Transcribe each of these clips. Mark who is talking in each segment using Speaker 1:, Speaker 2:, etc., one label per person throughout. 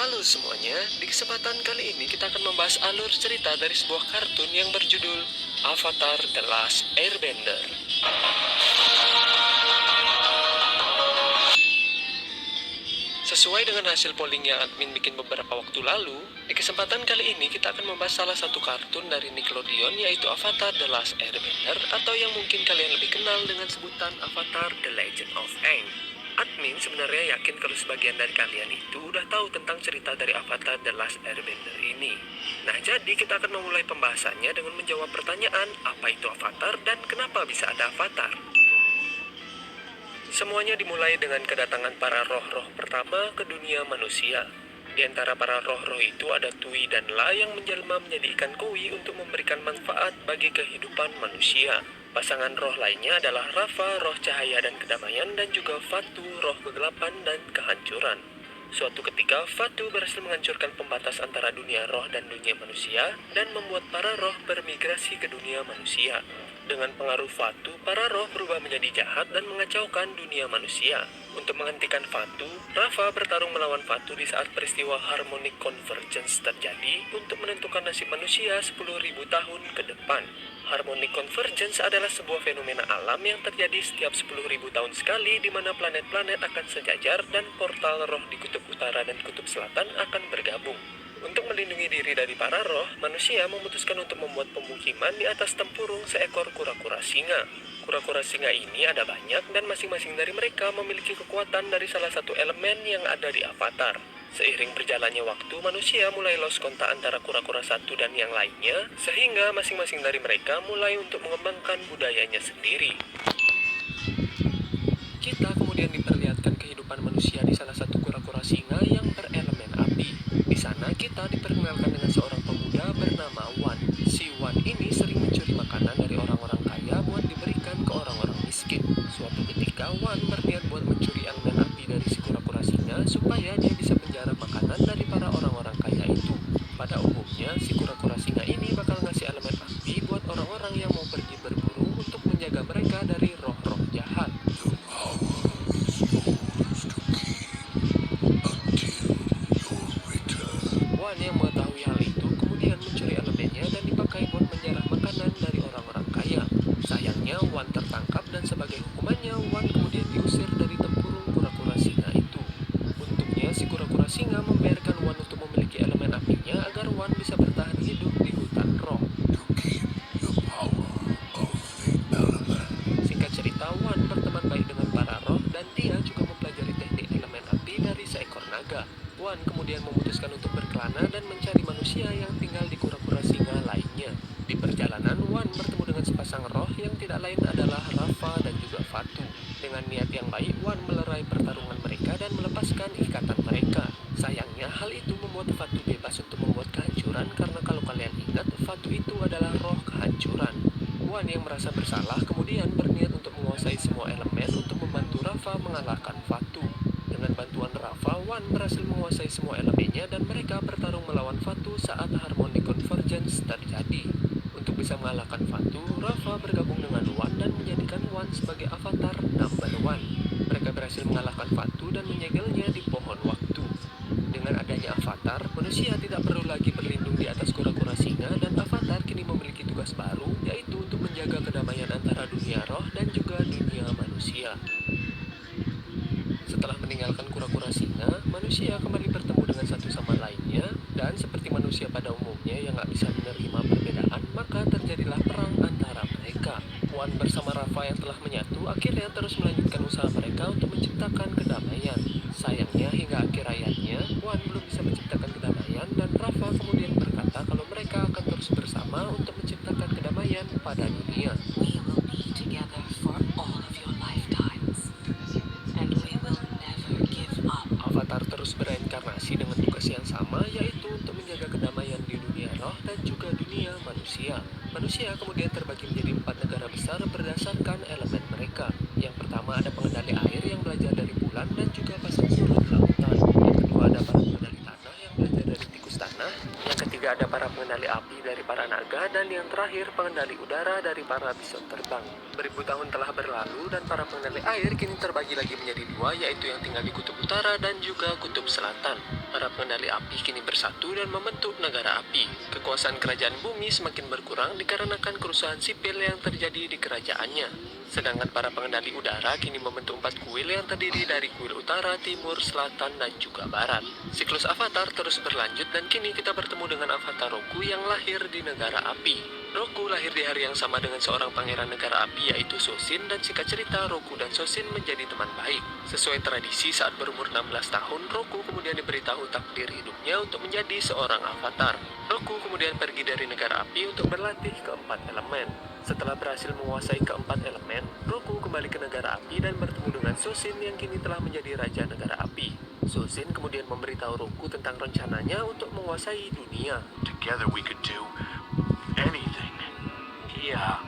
Speaker 1: Halo semuanya, di kesempatan kali ini kita akan membahas alur cerita dari sebuah kartun yang berjudul Avatar The Last Airbender. Sesuai dengan hasil polling yang admin bikin beberapa waktu lalu, di kesempatan kali ini kita akan membahas salah satu kartun dari Nickelodeon yaitu Avatar The Last Airbender atau yang mungkin kalian lebih kenal dengan sebutan Avatar The Legend of Aang. Admin sebenarnya yakin kalau sebagian dari kalian itu udah tahu tentang cerita dari Avatar The Last Airbender ini. Nah, jadi kita akan memulai pembahasannya dengan menjawab pertanyaan apa itu Avatar dan kenapa bisa ada Avatar. Semuanya dimulai dengan kedatangan para roh-roh pertama ke dunia manusia. Di antara para roh-roh itu ada Tui dan La yang menjelma menjadi ikan koi untuk memberikan manfaat bagi kehidupan manusia. Pasangan roh lainnya adalah Rafa, roh cahaya dan kedamaian, dan juga Fatu, roh kegelapan dan kehancuran. Suatu ketika, Fatu berhasil menghancurkan pembatas antara dunia roh dan dunia manusia dan membuat para roh bermigrasi ke dunia manusia. Dengan pengaruh Fatu, para roh berubah menjadi jahat dan mengacaukan dunia manusia. Untuk menghentikan Fatu, Rafa bertarung melawan Fatu di saat peristiwa Harmonic Convergence terjadi untuk menentukan nasib manusia 10.000 tahun ke depan. Harmonic Convergence adalah sebuah fenomena alam yang terjadi setiap 10.000 tahun sekali di mana planet-planet akan sejajar dan portal roh di kutub utara dan kutub selatan akan bergabung. Untuk melindungi diri dari para roh, manusia memutuskan untuk membuat pemukiman di atas tempurung seekor kura-kura singa. Kura-kura singa ini ada banyak dan masing-masing dari mereka memiliki kekuatan dari salah satu elemen yang ada di Avatar. Seiring berjalannya waktu, manusia mulai lost kontak antara kura-kura satu dan yang lainnya, sehingga masing-masing dari mereka mulai untuk mengembangkan budayanya sendiri. Kita kemudian diperlihatkan kehidupan manusia di salah satu kura-kura singa yang berelemen api. Di sana kita diperkenalkan dengan seorang pemuda bernama Wan. Si Wan ini sering mencuri makanan dari orang-orang kaya buat diberikan ke orang-orang miskin. Suatu ketika Wan berniat buat mencuri elemen api dari si kura-kura singa supaya dia bisa menjarah makanan dari para orang-orang kaya itu. Pada umumnya, si kura-kura singa ini bakal ngasih elemen api buat orang-orang yang mau pergi berburu untuk menjaga mereka dari roh-roh jahat. Wan yang mengetahui hal itu kemudian mencuri elemennya dan dipakai buat menjarah makanan dari orang-orang kaya. Sayangnya Wan tertangkap dan sebagai hukumannya Wan kemudian diusir dari tempurung kura-kura singa itu. Untungnya si kura-kura singa membiarkan Wan untuk memiliki elemen apinya agar Wan bisa bertahan hidup di hutan roh. Singkat cerita, Wan berteman baik dengan para roh dan dia juga mempelajari teknik elemen api dari seekor naga. Wan kemudian memutuskan untuk berkelana dan mencari manusia yang tinggal di kura-kura singa lainnya. Di perjalanan, Wan bertemu dengan sepasang roh yang tidak lain adalah Rafa dan juga Fatu. Dengan niat yang baik, Wan melerai pertarungan mereka dan melepaskan ikatan mereka. Sayangnya, hal itu membuat Fatu bebas untuk membuat kehancuran karena kalau kalian ingat, Fatu itu adalah roh kehancuran. Wan yang merasa bersalah kemudian berniat untuk menguasai semua elemen untuk membantu Rafa mengalahkan Fatu. Dengan bantuan Rafa, Wan berhasil menguasai semua elemennya dan mereka bertarung melawan Fatu saat Harmonic Convergence terjadi. Untuk bisa mengalahkan Fatu, Rafa bergabung dengan Wan dan menjadikan Wan sebagai avatar number one. Mereka berhasil mengalahkan Fatu dan menyegelnya di pohon waktu. Dengan adanya avatar, manusia tidak perlu lagi berlindung di atas kura-kura singa dan avatar kini memiliki tugas baru, yaitu untuk menjaga kedamaian antara dunia roh dan juga dunia manusia. Setelah meninggalkan kura-kura singa, manusia kembali bertemu dengan satu sama lainnya, dan seperti manusia pada umumnya yang gak bisa menerima perbedaan, maka terjadilah perang antara mereka. Wan bersama Rafa yang telah menyatu akhirnya terus melanjutkan usaha mereka untuk menciptakan kedamaian. Sayangnya hingga akhir hayatnya, Wan belum bisa menciptakan kedamaian dan Rafa kemudian berkata kalau mereka akan terus bersama untuk menciptakan kedamaian pada dunia.
Speaker 2: We will be together for all of your lifetimes, and we will never give up.
Speaker 1: Avatar terus bereinkarnasi dengan tugas yang sama, yaitu untuk menjaga kedamaian di dunia roh dan juga dunia manusia. Manusia kemudian terbagi menjadi 4 negara besar berdasarkan elemen mereka. Yang pertama ada pengendali air yang belajar dari bulan dan juga pasang surut lautan. Yang kedua ada para pengendali tanah yang belajar dari tikus tanah. Yang ketiga ada para pengendali api dari para naga, dan yang terakhir pengendali udara dari para bison terbang. Beribu tahun telah berlalu dan para pengendali air kini terbagi lagi menjadi dua, yaitu yang tinggal di kutub utara dan juga kutub selatan. Para pengendali api kini bersatu dan membentuk negara api. Kekuasaan kerajaan bumi semakin berkurang dikarenakan kerusuhan sipil yang terjadi di kerajaannya. Sedangkan para pengendali udara kini membentuk 4 kuil yang terdiri dari kuil utara, timur, selatan, dan juga barat. Siklus avatar terus berlanjut dan kini kita bertemu dengan avatar Roku yang lahir di negara api. Roku lahir di hari yang sama dengan seorang pangeran negara api yaitu Sosin, dan singkat cerita Roku dan Sosin menjadi teman baik. Sesuai tradisi saat berumur 16 tahun, Roku kemudian diberitahu takdir hidupnya untuk menjadi seorang avatar. Roku kemudian pergi dari negara api untuk berlatih keempat elemen. Setelah berhasil menguasai keempat elemen, Roku kembali ke negara api dan bertemu dengan Sosin yang kini telah menjadi raja negara api. Sosin kemudian memberitahu Roku tentang rencananya untuk menguasai dunia.
Speaker 3: Together we could do anything. Yeah,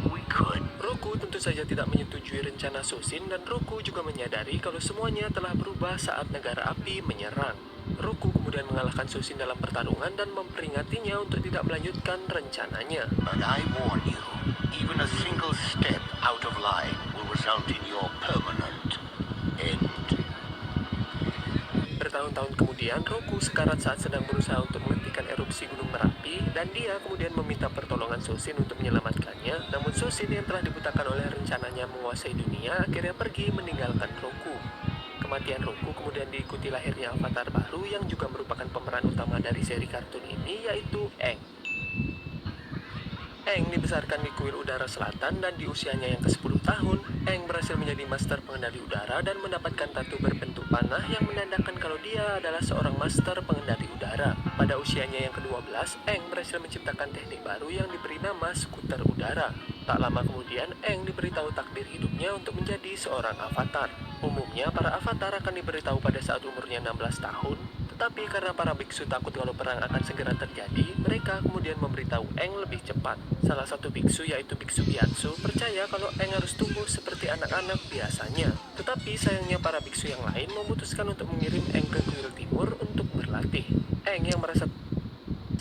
Speaker 3: we could.
Speaker 1: Roku tentu saja tidak menyetujui rencana Sosin, dan Roku juga menyadari kalau semuanya telah berubah saat negara api menyerang. Roku kemudian mengalahkan Sosin dalam pertarungan dan memperingatinya untuk tidak melanjutkan rencananya.
Speaker 3: And I warn you, even a single step out of line will result in your permanent end.
Speaker 1: Bertahun-tahun kemudian, Roku sekarat saat sedang berusaha untuk menghentikan erupsi Gunung Merapi, dan dia kemudian meminta pertolongan Sosin untuk menyelamatkannya. Namun Sosin yang telah dibutakan oleh rencananya menguasai dunia akhirnya pergi meninggalkan Roku. Kematian Roku kemudian diikuti lahirnya avatar baru yang juga merupakan pemeran utama dari seri kartun ini, yaitu Aang. Aang dibesarkan di kuil udara selatan, dan di usianya yang ke-10 tahun, Aang berhasil menjadi master pengendali udara dan mendapatkan tatu berbentuk panah yang menandakan kalau dia adalah seorang master pengendali udara. Pada usianya yang ke-12, Aang berhasil menciptakan teknik baru yang diberi nama skuter udara. Tak lama kemudian, Aang diberitahu takdir hidupnya untuk menjadi seorang avatar. Umumnya, para avatar akan diberitahu pada saat umurnya 16 tahun, tetapi karena para biksu takut kalau perang akan segera terjadi, mereka kemudian memberitahu Aang lebih cepat. Salah satu biksu, yaitu Biksu Gyatso, percaya kalau Aang harus tumbuh seperti anak-anak biasanya. Tetapi sayangnya para biksu yang lain memutuskan untuk mengirim Aang ke kuil timur untuk berlatih. Aang yang merasa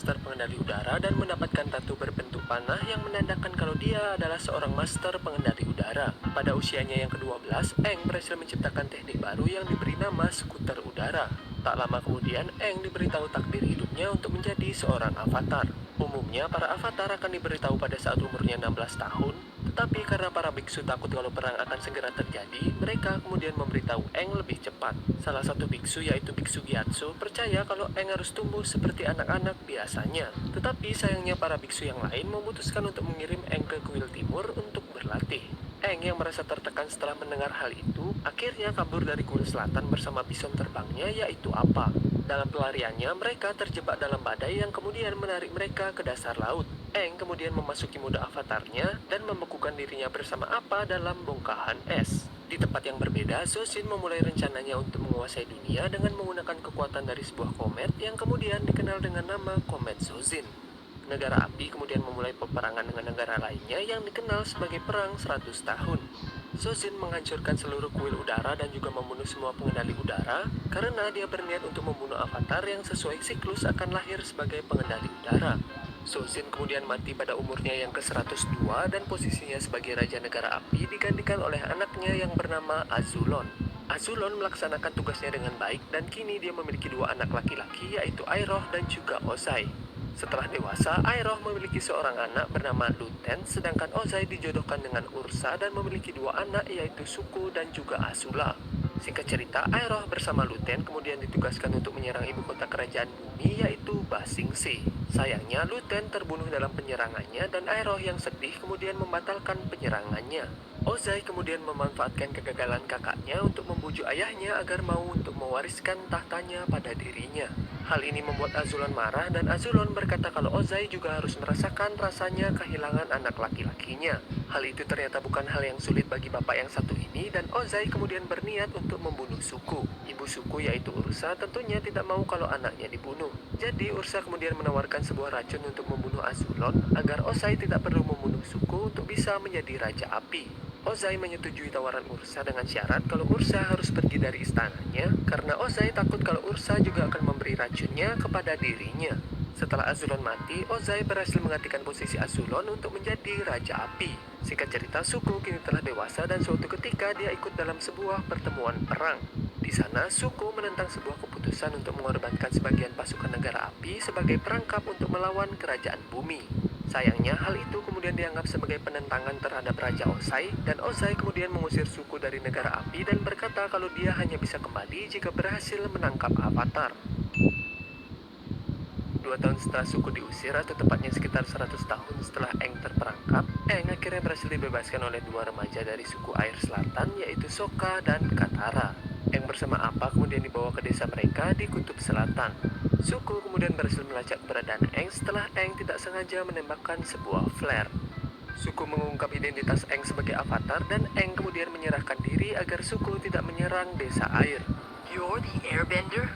Speaker 1: master pengendali udara dan mendapatkan tatu berbentuk panah yang menandakan kalau dia adalah seorang master pengendali udara. Pada usianya yang ke-12, Aang berhasil menciptakan teknik baru yang diberi nama skuter udara. Tak lama kemudian, Aang diberitahu takdir hidupnya untuk menjadi seorang avatar. Umumnya, para avatar akan diberitahu pada saat umurnya 16 tahun, tetapi karena para biksu takut kalau perang akan segera terjadi, mereka kemudian memberitahu Aang lebih cepat. Salah satu biksu, yaitu Biksu Gyatso, percaya kalau Aang harus tumbuh seperti anak-anak biasanya. Tetapi sayangnya para biksu yang lain memutuskan untuk mengirim Aang ke kuil timur untuk berlatih. Aang yang merasa tertekan setelah mendengar hal itu, akhirnya kabur dari kuil selatan bersama bison terbangnya, yaitu Appa. Dalam pelariannya, mereka terjebak dalam badai yang kemudian menarik mereka ke dasar laut. Aang kemudian memasuki mode avatarnya dan membekukan dirinya bersama Appa dalam bongkahan es. Di tempat yang berbeda, Sosin memulai rencananya untuk menguasai dunia dengan menggunakan kekuatan dari sebuah komet yang kemudian dikenal dengan nama Komet Sozin. Negara api kemudian memulai peperangan dengan negara lainnya yang dikenal sebagai Perang 100 Tahun. Sozin menghancurkan seluruh kuil udara dan juga membunuh semua pengendali udara karena dia berniat untuk membunuh avatar yang sesuai siklus akan lahir sebagai pengendali udara. Sozin kemudian mati pada umurnya yang ke-102 dan posisinya sebagai Raja Negara Api digantikan oleh anaknya yang bernama Azulon. Azulon melaksanakan tugasnya dengan baik dan kini dia memiliki 2 anak laki-laki, yaitu Iroh dan juga Ozai. Setelah dewasa, Iroh memiliki seorang anak bernama Luten, sedangkan Ozai dijodohkan dengan Ursa dan memiliki 2 anak, yaitu Suko dan juga Azula. Singkat cerita, Iroh bersama Luten kemudian ditugaskan untuk menyerang ibu kota kerajaan bumi, yaitu Ba Sing Se. Sayangnya, Luten terbunuh dalam penyerangannya dan Iroh yang sedih kemudian membatalkan penyerangannya. Ozai kemudian memanfaatkan kegagalan kakaknya untuk membujuk ayahnya agar mau untuk mewariskan tahtanya pada dirinya. Hal ini membuat Azulon marah dan Azulon berkata kalau Ozai juga harus merasakan rasanya kehilangan anak laki-lakinya. Hal itu ternyata bukan hal yang sulit bagi bapak yang satu ini dan Ozai kemudian berniat untuk membunuh Suko. Ibu Suko, yaitu Ursa, tentunya tidak mau kalau anaknya dibunuh. Jadi Ursa kemudian menawarkan sebuah racun untuk membunuh Azulon agar Ozai tidak perlu membunuh Suko untuk bisa menjadi Raja Api. Ozai menyetujui tawaran Ursa dengan syarat kalau Ursa harus pergi dari istananya karena Ozai takut kalau Ursa juga akan memberi racunnya kepada dirinya. Setelah Azulon mati, Ozai berhasil menggantikan posisi Azulon untuk menjadi Raja Api. Singkat cerita, Zuko kini telah dewasa dan suatu ketika dia ikut dalam sebuah pertemuan perang. Di sana, Zuko menentang sebuah keputusan untuk mengorbankan sebagian pasukan negara api sebagai perangkap untuk melawan kerajaan bumi. Sayangnya, hal itu kemudian dianggap sebagai penentangan terhadap Raja Ozai, dan Ozai kemudian mengusir Zuko dari negara api dan berkata kalau dia hanya bisa kembali jika berhasil menangkap Avatar. 2 tahun setelah Zuko diusir, atau tepatnya sekitar 100 tahun setelah Aang terperangkap, Aang akhirnya berhasil dibebaskan oleh 2 remaja dari suku air selatan, yaitu Sokka dan Katara. Aang bersama Appa kemudian dibawa ke desa mereka di kutub selatan. Zuko kemudian berhasil melacak keberadaan Aang setelah Aang tidak sengaja menembakkan sebuah flare. Zuko mengungkap identitas Aang sebagai Avatar dan Aang kemudian menyerahkan diri agar Zuko tidak menyerang desa air.
Speaker 4: You're the airbender?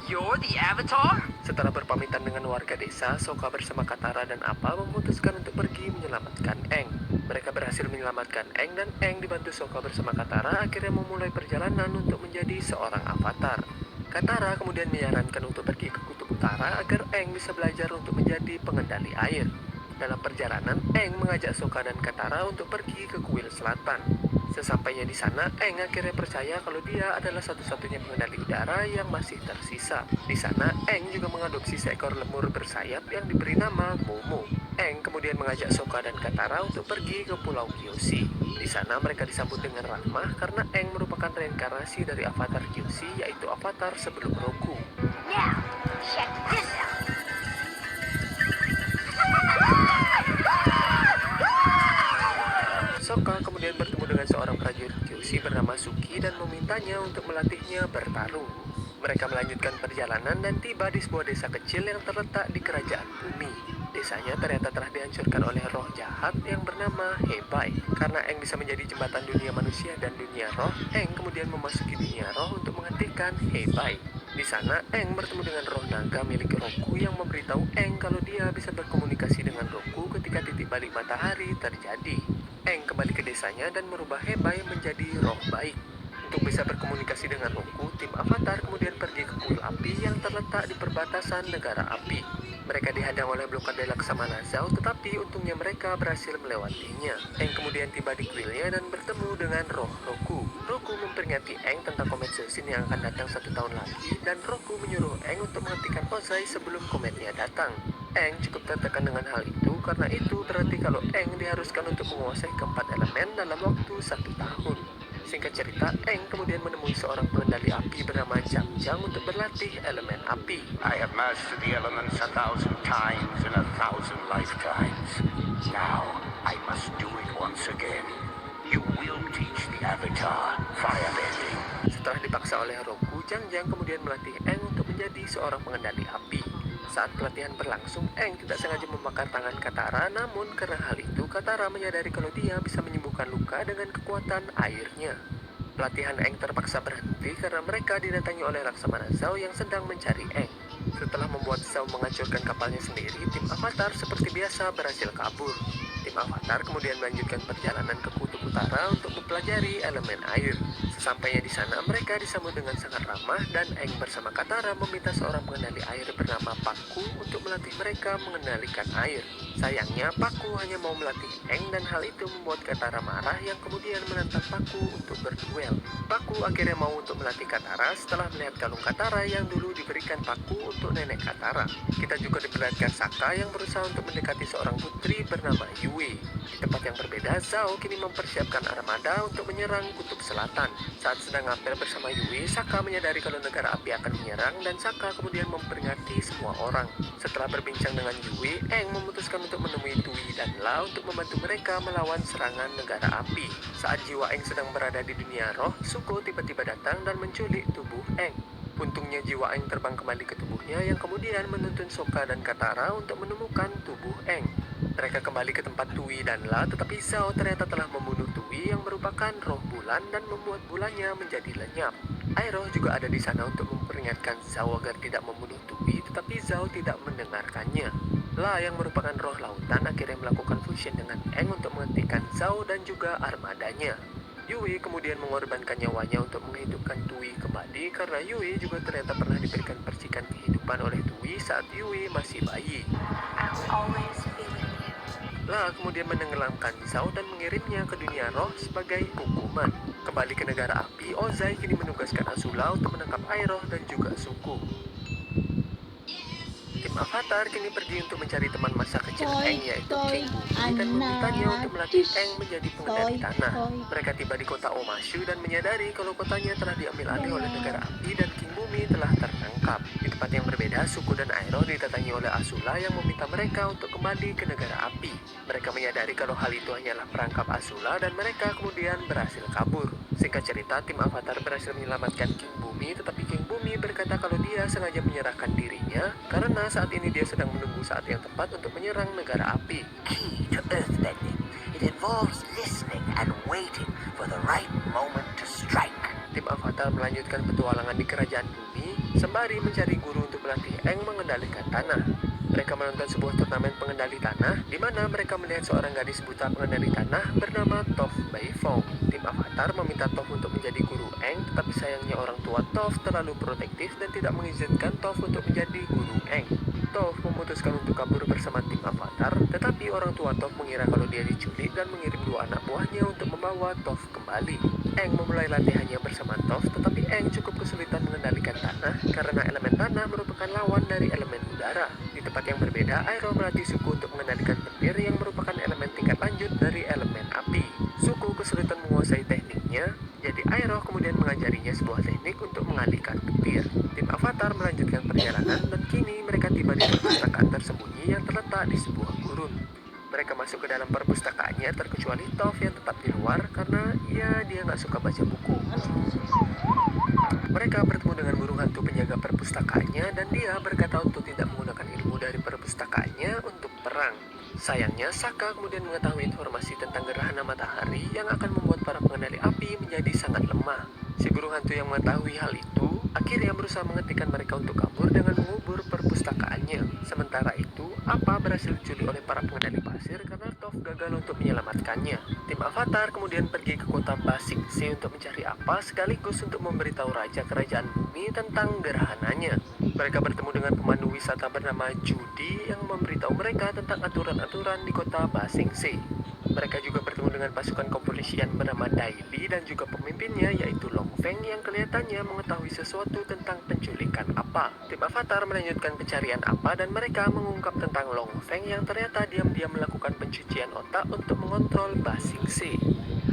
Speaker 4: You're the Avatar?
Speaker 1: Setelah berpamitan dengan warga desa, Sokka bersama Katara dan Appa memutuskan untuk pergi menyelamatkan Aang. Mereka berhasil menyelamatkan Aang dan Aang dibantu Sokka bersama Katara akhirnya memulai perjalanan untuk menjadi seorang avatar. Katara kemudian menyarankan untuk pergi ke kutub utara agar Aang bisa belajar untuk menjadi pengendali air. Dalam perjalanan, Aang mengajak Sokka dan Katara untuk pergi ke kuil selatan. Sesampainya di sana, Aang akhirnya percaya kalau dia adalah satu-satunya pengendali udara yang masih tersisa. Di sana, Aang juga mengadopsi seekor lemur bersayap yang diberi nama Momo. Aang kemudian mengajak Sokka dan Katara untuk pergi ke Pulau Kyoshi. Di sana mereka disambut dengan ramah karena Aang merupakan reinkarnasi dari Avatar Kyoshi, yaitu Avatar sebelum Roku.
Speaker 4: Now, check this out.
Speaker 1: Sokka kemudian bertemu dengan seorang prajurit Kyoshi bernama Suki dan memintanya untuk melatihnya bertarung. Mereka melanjutkan perjalanan dan tiba di sebuah desa kecil yang terletak di kerajaan bumi. Desanya ternyata telah dihancurkan oleh roh jahat yang bernama Hebai. Karena Aang bisa menjadi jembatan dunia manusia dan dunia roh, Aang kemudian memasuki dunia roh untuk menghentikan Hebai. Di sana, Aang bertemu dengan roh naga milik Roku yang memberitahu Aang kalau dia bisa berkomunikasi dengan Roku ketika titik balik matahari terjadi. Aang kembali ke desanya dan merubah Hebai menjadi roh baik. Untuk bisa berkomunikasi dengan Roku, tim Avatar kemudian pergi ke kuil api yang terletak di perbatasan negara api. Mereka dihadang oleh blokade Laksamana Zhao, tetapi untungnya mereka berhasil melewatinya. Aang kemudian tiba di kuilnya dan bertemu dengan roh Roku. Roku memperingati Aang tentang komet Zeussin yang akan datang 1 tahun lagi, dan Roku menyuruh Aang untuk menghentikan Ozai sebelum kometnya datang. Aang cukup tertekan dengan hal itu karena itu berarti kalau Aang diharuskan untuk menguasai keempat elemen dalam waktu 1 tahun. Singkat cerita, Aang kemudian menemui seorang pengendali api bernama Jang Jang untuk berlatih elemen api.
Speaker 3: I have mastered the elements 1,000 times in 1,000 lifetimes. Now, I must do it once again. You will teach the Avatar firebending.
Speaker 1: Setelah dipaksa oleh Roku, Jang Jang kemudian melatih Aang untuk menjadi seorang pengendali api. Saat pelatihan berlangsung, Aang tidak sengaja membakar tangan Katara, namun karena hal itu, Katara menyadari kalau dia bisa menyembuhkan luka dengan kekuatan airnya. Pelatihan Aang terpaksa berhenti karena mereka didatangi oleh Laksamana Zhao yang sedang mencari Aang. Setelah membuat Zhao menghancurkan kapalnya sendiri, tim Avatar seperti biasa berhasil kabur. Tim Avatar kemudian melanjutkan perjalanan ke kutub utara untuk mempelajari elemen air. Sesampainya di sana, mereka disambut dengan sangat ramah dan Aang bersama Katara meminta seorang pengendali air bernama Pakku untuk melatih mereka mengendalikan air. Sayangnya, Pakku hanya mau melatih Aang dan hal itu membuat Katara marah yang kemudian menantang Pakku untuk berduel. Pakku akhirnya mau untuk melatih Katara setelah melihat kalung Katara yang dulu diberikan Pakku untuk nenek Katara. Kita juga diperlihatkan Sokka yang berusaha untuk mendekati seorang putri bernama Yue. Di tempat yang berbeda, Zhao kini mempersiapkan armada untuk menyerang kutub selatan. Saat sedang ngapel bersama Yue, Sokka menyadari kalau negara api akan menyerang dan Sokka kemudian memperingati semua orang. Setelah berbincang dengan Yue, Aang memutuskan untuk menemui Tui dan La untuk membantu mereka melawan serangan negara api. Saat jiwa Aang sedang berada di dunia roh, Zuko tiba-tiba datang dan menculik tubuh Aang. Untungnya jiwa Aang terbang kembali ke tubuhnya yang kemudian menuntun Sokka dan Katara untuk menemukan tubuh Aang. Mereka kembali ke tempat Tui dan La, tetapi Zhao ternyata telah membunuh Tui yang merupakan roh bulan dan membuat bulannya menjadi lenyap. Iroh juga ada di sana untuk memperingatkan Zhao agar tidak membunuh Tui, tetapi Zhao tidak mendengarkannya. La yang merupakan roh lautan akhirnya melakukan fusion dengan Aang untuk menghentikan Zhao dan juga armadanya. Yui kemudian mengorbankan nyawanya untuk menghidupkan Tui kembali karena Yui juga ternyata pernah diberikan percikan kehidupan oleh Tui saat Yui masih bayi.
Speaker 2: I'll always be with you.
Speaker 1: La kemudian menenggelamkan Zhao dan mengirimnya ke dunia roh sebagai hukuman. Kembali ke negara api, Ozai kini menugaskan Azula untuk menangkap Iroh dan juga Suku. Tim Avatar kini pergi untuk mencari teman masa kecil Aang yaitu King Bumi dan memintanya untuk melatih Aang menjadi pengendali tanah. Mereka tiba di kota Omashu dan menyadari kalau kotanya telah diambil alih oleh negara api dan King Bumi telah tertangkap. Di tempat yang berbeda, Suku dan Iroh didatangi oleh Azula yang meminta mereka untuk kembali ke negara api. Mereka menyadari kalau hal itu hanyalah perangkap Azula dan mereka kemudian berhasil kabur. Singkat cerita, tim Avatar berhasil menyelamatkan King Bumi, tetapi King Bumi berkata kalau dia sengaja menyerahkan dirinya karena saat ini dia sedang menunggu saat yang tepat untuk menyerang negara api.
Speaker 3: Key to earthbending. It involves listening and waiting for the right moment to strike.
Speaker 1: Tim Avatar melanjutkan petualangan di kerajaan bumi sembari mencari guru untuk melatih Aang mengendalikan tanah. Mereka menonton sebuah turnamen pengendali tanah di mana mereka melihat seorang gadis buta pengendali tanah bernama Toph Beifong. Tim Avatar meminta Toph untuk menjadi guru Aang, tetapi sayangnya orang tua Toph terlalu protektif dan tidak mengizinkan Toph untuk menjadi guru Aang. Toph memutuskan untuk kabur bersama tim Avatar, tetapi orang tua Toph mengira kalau dia diculik dan mengirim 2 anak buahnya untuk membawa Toph kembali. Aang memulai latihannya bersama Toph, tetapi Aang cukup kesulitan mengendalikan tanah karena elemen tanah merupakan lawan dari elemen udara. Di tempat yang berbeda, Iroh melatih Suku untuk mengendalikan petir yang merupakan elemen tingkat lanjut dari elemen api. Suku kesulitan menguasai tekniknya, jadi Iroh kemudian mengajarinya sebuah teknik untuk mengalihkan petir. Tim Avatar melanjutkan perjalanan dan kini mereka tiba di perpustakaan tersembunyi yang terletak di sebuah gurun. Mereka masuk ke dalam perpustakaannya terkecuali Toph yang tetap di luar karena dia nggak suka baca buku. Mereka bertemu dengan burung hantu penjaga perpustakaannya dan dia berkata untuk tidak menggunakan ilmu dari perpustakaannya untuk perang. Sayangnya, Sokka kemudian mengetahui informasi tentang gerhana matahari yang akan membuat para pengendali api menjadi sangat lemah. Si burung hantu yang mengetahui hal itu akhirnya berusaha menghentikan mereka untuk kabur dengan mengubur perpustakaannya. Sementara itu, Appa berhasil diculik oleh para pengendali pasir karena Toph gagal untuk menyelamatkannya. Tim Avatar kemudian pergi ke kota Ba Sing Se untuk mencari Appa sekaligus untuk memberitahu Raja Kerajaan Bumi tentang gerhananya. Mereka bertemu dengan pemandu wisata bernama Judy yang memberitahu mereka tentang aturan-aturan di kota Ba Sing Se. Mereka juga bertemu dengan pasukan kepolisian bernama Dai Li dan juga pemimpinnya yaitu Long Feng yang kelihatannya mengetahui sesuatu tentang penculikan Appa. Tim Avatar melanjutkan pencarian Appa dan mereka mengungkap tentang Long Feng yang ternyata diam-diam melakukan pencucian otak untuk mengontrol Ba Sing Se.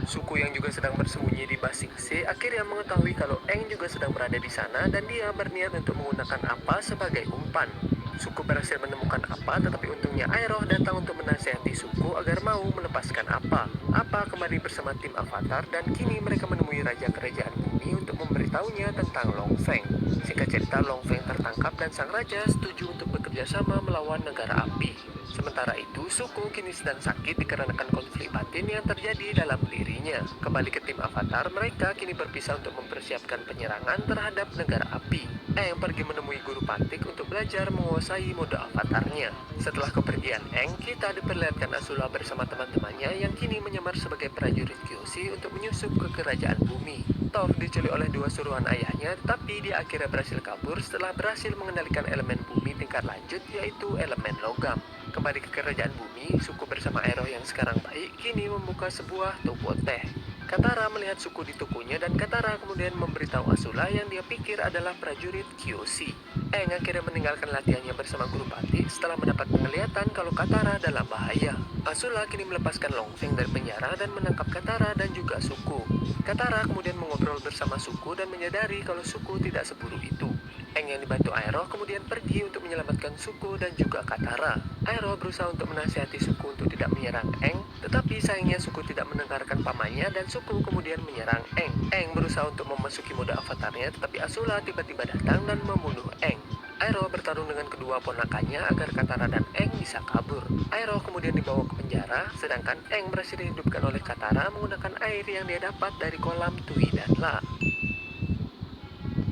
Speaker 1: Suku yang juga sedang bersembunyi di Ba Sing Se akhirnya mengetahui kalau Aang juga sedang berada di sana dan dia berniat untuk menggunakan Appa sebagai umpan. Suku berhasil menemukan Appa, tetapi untungnya Iroh datang untuk menasihati Suku agar mau melepaskan Appa. Appa kembali bersama tim Avatar dan kini mereka menemui Raja Kerajaan Bumi untuk memberitahunya tentang Long Feng. Singkat cerita, Long Feng tertangkap dan sang raja setuju untuk bekerja sama melawan negara api. Sementara itu, Suku kini sedang sakit dikarenakan konflik batin yang terjadi dalam dirinya. Kembali ke tim Avatar, mereka kini berpisah untuk mempersiapkan penyerangan terhadap negara api. Aang pergi menemui guru Pantik untuk belajar menguasai mode avatarnya. Setelah kepergian Aang, kita diperlihatkan Azula bersama teman-temannya yang kini menyamar sebagai prajurit Kyoshi untuk menyusup ke kerajaan bumi. Toph diculik oleh 2 suruhan ayahnya, tetapi dia akhirnya berhasil kabur setelah berhasil mengendalikan elemen bumi tingkat lanjut yaitu elemen logam. Kembali ke kerajaan bumi, Suku bersama Iroh yang sekarang baik kini membuka sebuah toko teh. Katara melihat Suku di tokonya dan Katara kemudian memberitahu Azula yang dia pikir adalah prajurit Kyoshi. Aang akhirnya meninggalkan latihannya bersama guru Pantik setelah mendapat penglihatan kalau Katara dalam bahaya. Azula kini melepaskan Long Feng dari penjara dan menangkap Katara dan juga Suku. Katara kemudian mengobrol bersama Suku dan menyadari kalau Suku tidak seburu itu. Aang yang dibantu Iroh kemudian pergi untuk menyelamatkan Suku dan juga Katara. Iroh berusaha untuk menasihati Suku untuk tidak menyerang Aang, tetapi sayangnya Suku tidak mendengarkan pamannya dan Suku kemudian menyerang Aang. Aang berusaha untuk memasuki mode avatarnya, tetapi Azula tiba-tiba datang dan membunuh Aang. Iroh bertarung dengan kedua ponakannya agar Katara dan Aang bisa kabur. Iroh kemudian dibawa ke penjara, sedangkan Aang berhasil dihidupkan oleh Katara menggunakan air yang dia dapat dari kolam Tui dan La.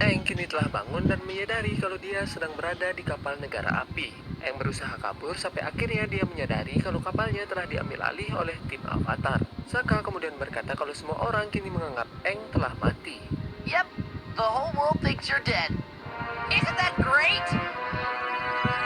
Speaker 1: Aang kini telah bangun dan menyadari kalau dia sedang berada di kapal negara api. Aang berusaha kabur sampai akhirnya dia menyadari kalau kapalnya telah diambil alih oleh tim Avatar. Sokka kemudian berkata kalau semua orang kini menganggap Aang telah mati.
Speaker 4: Yep, the whole world thinks you're dead. Isn't that great?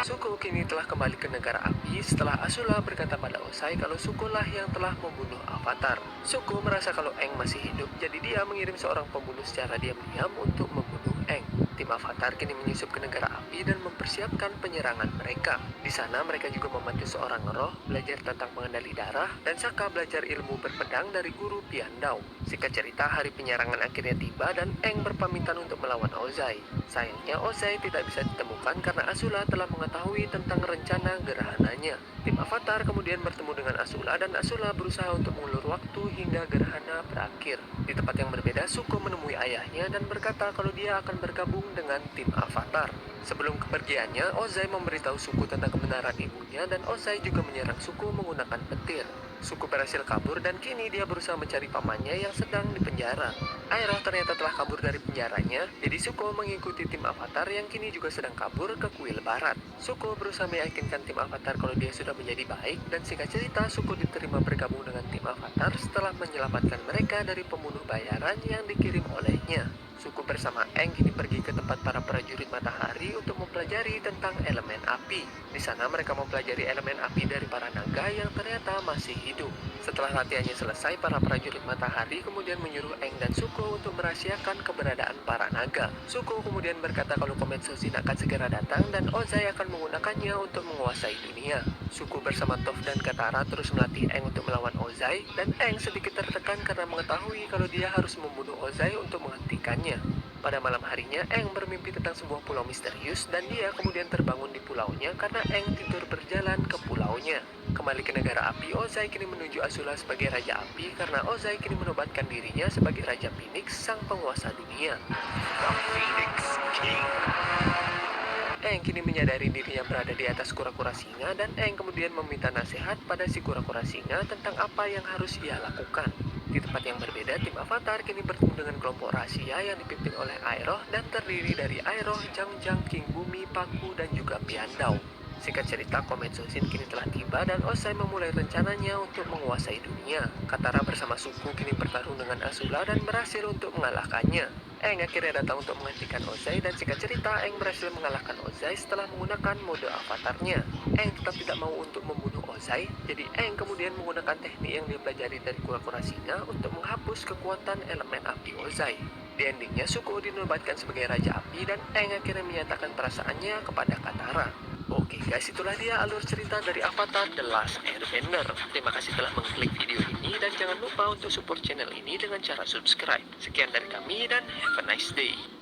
Speaker 1: Zuko kini telah kembali ke negara api setelah Azula berkata pada Ozai kalau Zuko lah yang telah membunuh Avatar. Zuko merasa kalau Aang masih hidup, jadi dia mengirim seorang pembunuh secara diam-diam untuk membunuh Aang. Tim Avatar kini menyusup ke negara api dan mempersiapkan penyerangan mereka. Di sana mereka juga membantu seorang roh belajar tentang mengendali darah dan Sokka belajar ilmu berpedang dari guru Piandao. Singkat cerita, hari penyerangan akhirnya tiba dan Aang berpamitan untuk melawan Ozai. Sayangnya Ozai tidak bisa ditemukan karena Azula telah mengetahui tentang rencana gerahananya. Tim Avatar kemudian bertemu dengan Azula dan Azula berusaha untuk mengulur waktu hingga gerhana berakhir. Di tempat yang berbeda, Zuko menemui ayahnya dan berkata kalau dia akan bergabung dengan tim Avatar. Sebelum kepergiannya, Ozai memberitahu Zuko tentang kebenaran ibunya dan Ozai juga menyerang Zuko menggunakan petir. Zuko berhasil kabur dan kini dia berusaha mencari pamannya yang sedang dipenjara. Iroh ternyata telah kabur dari penjaranya, jadi Zuko mengikuti tim Avatar yang kini juga sedang kabur ke kuil barat. Zuko berusaha meyakinkan tim Avatar kalau dia sudah menjadi baik dan singkat cerita Zuko diterima bergabung dengan tim Avatar setelah menyelamatkan mereka dari pembunuh bayaran yang dikirim olehnya. Zuko bersama Aang kini pergi ke tempat para prajurit matahari untuk mempelajari tentang elemen api. Di sana mereka mempelajari elemen api dari para naga yang ternyata masih hidup. Setelah latihannya selesai, para prajurit matahari kemudian menyuruh Aang dan Zuko untuk merahasiakan keberadaan para naga. Zuko kemudian berkata kalau komet Sojin akan segera datang dan Ozai akan menggunakannya untuk menguasai dunia. Zuko bersama Toph dan Katara terus melatih Aang untuk melawan Ozai dan Aang sedikit tertekan karena mengetahui kalau dia harus membunuh Ozai untuk menghentikannya. Pada malam harinya, Aang bermimpi tentang sebuah pulau misterius dan dia kemudian terbangun di pulaunya karena Aang tidur berjalan ke pulaunya. Kembali ke negara api, Ozai kini menuju Azula sebagai Raja Api karena Ozai kini menobatkan dirinya sebagai Raja Phoenix, sang penguasa dunia.
Speaker 3: The Phoenix King.
Speaker 1: Aang kini menyadari dirinya berada di atas kura-kura singa dan Aang kemudian meminta nasihat pada si kura-kura singa tentang apa yang harus ia lakukan. Di tempat yang berbeda, tim Avatar kini bertemu dengan kelompok rahasia yang dipimpin oleh Iroh dan terdiri dari Iroh, Zhang, King Bumi, Paku, dan juga Piandao. Singkat cerita, komet Sojin kini telah tiba dan Ozai memulai rencananya untuk menguasai dunia. Katara bersama suku kini bertarung dengan Azula dan berhasil untuk mengalahkannya. Aang akhirnya datang untuk menghentikan Ozai dan singkat cerita Aang berhasil mengalahkan Ozai setelah menggunakan mode avatarnya. Aang tetap tidak mau untuk membunuh Ozai, jadi Aang kemudian menggunakan teknik yang dia pelajari dari kura-kura singa untuk menghapus kekuatan elemen api Ozai. Di endingnya, Zuko dinobatkan sebagai Raja Api dan Aang akhirnya menyatakan perasaannya kepada Katara. Oke guys, itulah dia alur cerita dari Avatar The Last Airbender. Terima kasih telah mengklik video ini dan jangan lupa untuk support channel ini dengan cara subscribe. Sekian dari kami dan have a nice day.